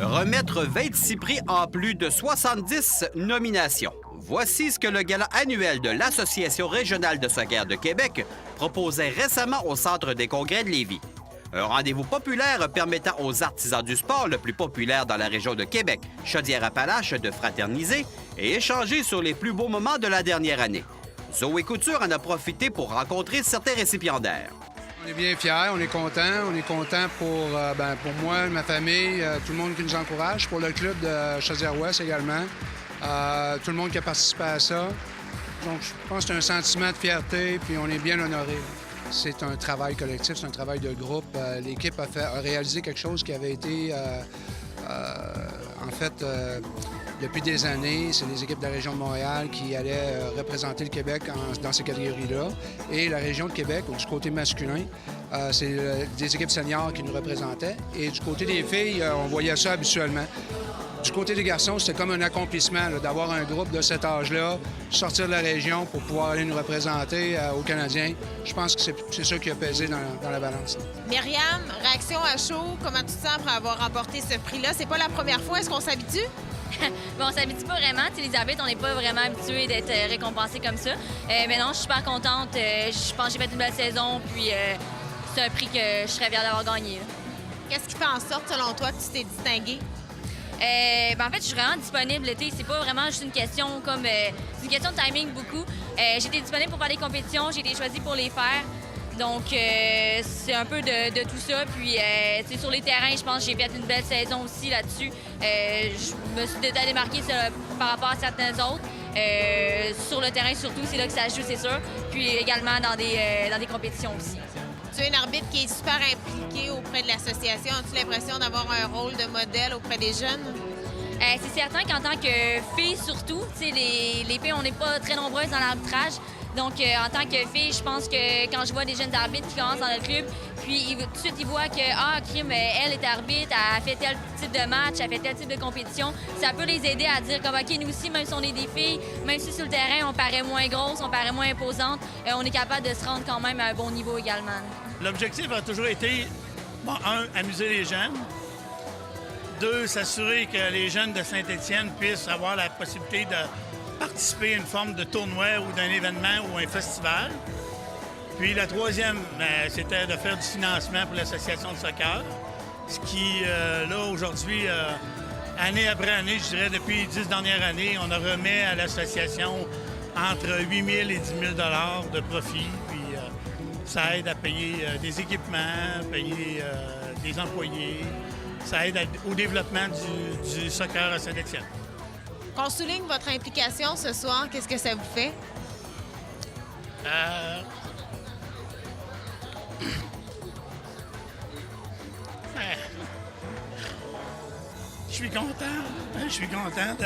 Remettre 26 prix en plus de 70 nominations. Voici ce que le gala annuel de l'Association régionale de soccer de Québec proposait récemment au Centre des congrès de Lévis. Un rendez-vous populaire permettant aux artisans du sport le plus populaire dans la région de Québec, Chaudière-Appalaches, de fraterniser et échanger sur les plus beaux moments de la dernière année. Zoé Couture en a profité pour rencontrer certains récipiendaires. On est bien fiers, on est contents. On est contents pour moi, ma famille, tout le monde qui nous encourage, pour le club de Chaudière-Ouest également, tout le monde qui a participé à ça. Donc, je pense que c'est un sentiment de fierté, puis on est bien honorés. C'est un travail collectif, c'est un travail de groupe. L'équipe a réalisé quelque chose qui avait été, depuis des années. C'est les équipes de la région de Montréal qui allaient représenter le Québec dans ces catégories-là. Et la région de Québec, du côté masculin, c'est des équipes seniors qui nous représentaient. Et du côté des filles, on voyait ça habituellement. Du côté des garçons, c'était comme un accomplissement d'avoir un groupe de cet âge-là, sortir de la région pour pouvoir aller nous représenter aux Canadiens. Je pense que c'est ça qui a pesé dans la balance. Myriam, réaction à chaud, comment tu te sens après avoir remporté ce prix-là? C'est pas la première fois, est-ce qu'on s'habitue? Bon, on s'habitue pas vraiment. Les arbitres, on n'est pas vraiment habitués d'être récompensés comme ça. Mais non, je suis super contente. Je pense que j'ai fait une belle saison, puis c'est un prix que je serais fière d'avoir gagné. Qu'est-ce qui fait en sorte, selon toi, que tu t'es distinguée? En fait, je suis vraiment disponible l'été. C'est pas vraiment juste une question c'est une question de timing beaucoup. J'ai été disponible pour faire des compétitions, j'ai été choisie pour les faire. Donc, c'est un peu de tout ça. Puis, sur les terrains, je pense que j'ai fait une belle saison aussi là-dessus. Je me suis démarquée par rapport à certains autres. Sur le terrain, surtout, c'est là que ça se joue, c'est sûr. Puis également dans des compétitions aussi. Tu es une arbitre qui est super impliquée auprès de l'association. As-tu l'impression d'avoir un rôle de modèle auprès des jeunes? C'est certain qu'en tant que fille, surtout, les filles, on n'est pas très nombreuses dans l'arbitrage. Donc, en tant que fille, je pense que quand je vois des jeunes arbitres qui commencent dans le club, puis tout de suite, ils voient que, crime, elle est arbitre, elle a fait tel type de match, elle a fait tel type de compétition, ça peut les aider à dire comme, OK, nous aussi, même si on est des filles, même si sur le terrain, on paraît moins grosse, on paraît moins imposante, on est capable de se rendre quand même à un bon niveau également. L'objectif a toujours été, amuser les jeunes. 2, s'assurer que les jeunes de Saint-Étienne puissent avoir la possibilité de participer à une forme de tournoi ou d'un événement ou un festival. Puis la 3e, c'était de faire du financement pour l'association de soccer. Ce qui, là, aujourd'hui, année après année, je dirais depuis les 10 dernières années, on a remis à l'association entre 8 000 et 10 000 $ de profit. Puis ça aide à payer des équipements, payer des employés. Ça aide au développement du soccer à Saint-Étienne. Qu'on souligne votre implication ce soir, qu'est-ce que ça vous fait? Je suis content. Je suis content de...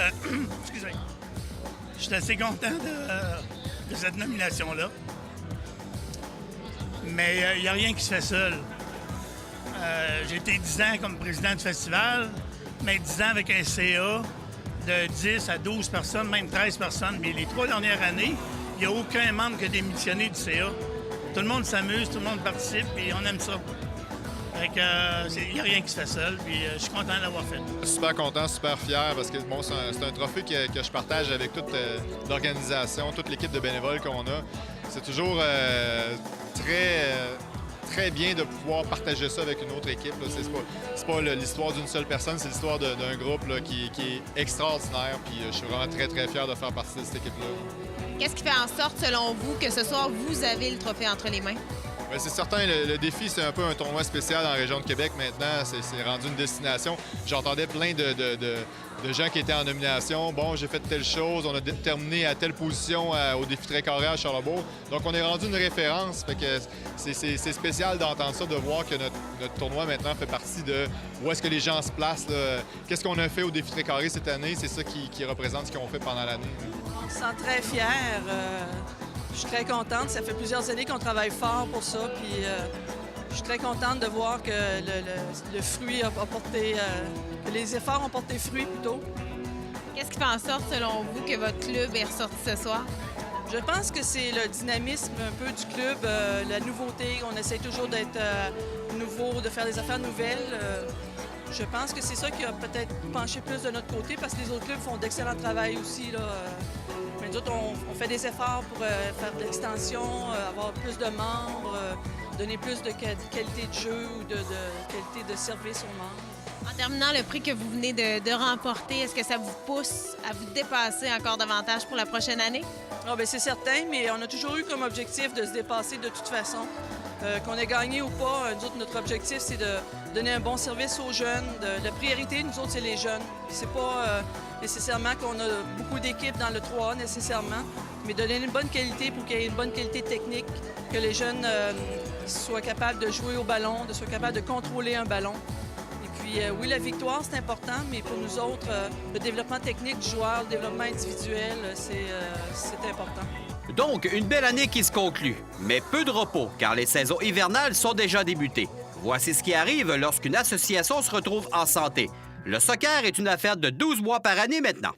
Excusez. Je suis assez content de cette nomination-là. Mais il n'y a rien qui se fait seul. J'ai été 10 ans comme président du festival, mais 10 ans avec un CA de 10 à 12 personnes, même 13 personnes. Mais les 3 dernières années, il n'y a aucun membre qui a démissionné du CA. Tout le monde s'amuse, tout le monde participe, et on aime ça. Fait que, il n'y a rien qui se fait seul, puis je suis content de l'avoir fait. Super content, super fier, parce que bon, c'est un trophée que je partage avec toute l'organisation, toute l'équipe de bénévoles qu'on a. C'est toujours très bien de pouvoir partager ça avec une autre équipe. C'est pas l'histoire d'une seule personne, c'est l'histoire d'un groupe là, qui est extraordinaire. Puis je suis vraiment très, très fier de faire partie de cette équipe-là. Qu'est-ce qui fait en sorte, selon vous, que ce soir, vous avez le trophée entre les mains? Bien, c'est certain, le défi, c'est un peu un tournoi spécial dans la région de Québec. Maintenant, c'est rendu une destination. J'entendais plein de gens qui étaient en nomination. Bon, j'ai fait telle chose, on a terminé à telle position au défi très carré à Charlebourg. Donc, on est rendu une référence. Fait que c'est spécial d'entendre ça, de voir que notre tournoi maintenant fait partie de où est-ce que les gens se placent. Qu'est-ce qu'on a fait au défi très carré cette année? C'est ça qui représente ce qu'on fait pendant l'année. On se sent très fiers. Je suis très contente. Ça fait plusieurs années qu'on travaille fort pour ça. Puis je suis très contente de voir que le fruit a porté, que les efforts ont porté fruit plutôt. Qu'est-ce qui fait en sorte, selon vous, que votre club est ressorti ce soir? Je pense que c'est le dynamisme un peu du club, la nouveauté. On essaie toujours d'être nouveau, de faire des affaires nouvelles. Je pense que c'est ça qui a peut-être penché plus de notre côté parce que les autres clubs font d'excellent travail aussi. Là. Mais nous autres, on fait des efforts pour faire de l'extension, avoir plus de membres, donner plus de qualité de jeu ou de qualité de service aux membres. En terminant, le prix que vous venez de remporter, est-ce que ça vous pousse à vous dépasser encore davantage pour la prochaine année? Ah, bien, c'est certain, mais on a toujours eu comme objectif de se dépasser de toute façon. Qu'on ait gagné ou pas, nous autres, notre objectif, c'est de donner un bon service aux jeunes. La priorité, nous autres, c'est les jeunes. C'est pas nécessairement qu'on a beaucoup d'équipes dans le 3A, nécessairement, mais donner une bonne qualité pour qu'il y ait une bonne qualité technique, que les jeunes soient capables de jouer au ballon, soient capables de contrôler un ballon. Et puis, oui, la victoire, c'est important, mais pour nous autres, le développement technique du joueur, le développement individuel, c'est important. Donc, une belle année qui se conclut, mais peu de repos, car les saisons hivernales sont déjà débutées. Voici ce qui arrive lorsqu'une association se retrouve en santé. Le soccer est une affaire de 12 mois par année maintenant.